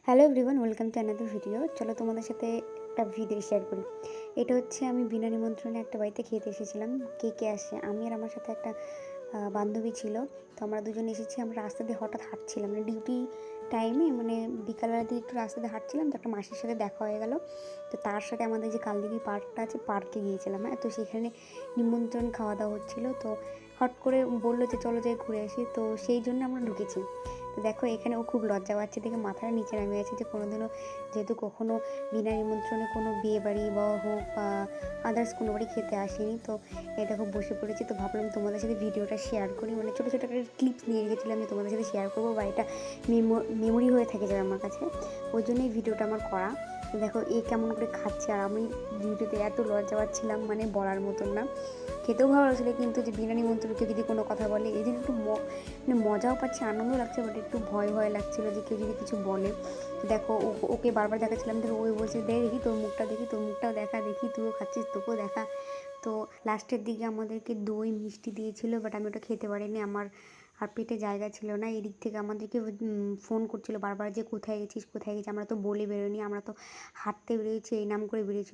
Hello everyone, welcome to another video. চলো তোমাদের সাথে একটা ভিডিও শেয়ার করি। এটা হচ্ছে আমি বিনা নিমন্ত্রণে একটা বাড়িতে খেতে এসেছিলাম। কে কে আসে, আমি আর আমার সাথে একটা বান্ধবী ছিল। তো আমরা দুজন এসেছি। আমরা রাস্তা দিয়ে হঠাৎ হাঁটছিলাম, মানে ডিউটি টাইমে, মানে বিকালবেলা দিয়ে একটু রাস্তা দিয়ে হাঁটছিলাম। তো একটা মাসির সাথে দেখা হয়ে গেল। তো তার সাথে আমাদের যে কালদিঘি পার্কটা আছে, পার্কে গিয়েছিলাম। হ্যাঁ, তো সেখানে নিমন্ত্রণ খাওয়া দাওয়া হচ্ছিলো। তো হট করে বললো যে চলো যাই ঘুরে আসি। তো সেই জন্য আমরা ঢুকেছি। তো দেখো এখানে ও খুব লজ্জা পাচ্ছে দেখে মাথাটা নিচে নামিয়ে আছে, যে কোনোদিনও যেহেতু কখনো বিনা নিমন্ত্রণে কোনো বিয়ে বাড়ি বা হোক বা আদার্স কোনো বাড়ি খেতে আসেনি। তো এই দেখো বসে পড়েছি। তো ভাবলাম তোমাদের সাথে ভিডিওটা শেয়ার করি, মানে ছোটো ছোটো একটা ক্লিপস নিয়ে রেখেছিলাম যে তোমাদের সাথে শেয়ার করবো, বা এটা মেমোরি হয়ে থেকে যাবে আমার কাছে। ওই জন্যই ভিডিওটা আমার করা। তো দেখো এ কেমন করে খাচ্ছে, আর আমি ভিডিওতে এত লজ্জা পাচ্ছিলাম, মানে বলার মতন না। খেতেও ভালো লাগছিলো, কিন্তু যে বিনা নিমন্ত্রণে কেউ যদি কোনো কথা বলে, এই জন্য একটু মানে মজাও পাচ্ছে, আনন্দ লাগছে, বাট একটু ভয় ভয় লাগছিলো যে কেউ যদি কিছু বলে। দেখো ওকে বারবার দেখাচ্ছিলাম, দেখো ওই বলছে দেখি তোর মুখটা, দেখি তোর মুখটাও দেখা, দেখি তুইও খাচ্ছিস তোকেও দেখা। তো লাস্টের দিকে আমাদেরকে দই মিষ্টি দিয়েছিল, বাট আমি ওটা খেতে পারিনি, আমার আর পেটে জায়গা ছিল না। এদিক থেকে আমাদেরকে ফোন করছিল বারবার যে কোথায় গেছিস কোথায় গেছিস। আমরা তো বলে বেরোনি, আমরা তো হাঁটতে বেরিয়েছি, এই নাম করে বেরিয়েছিলাম।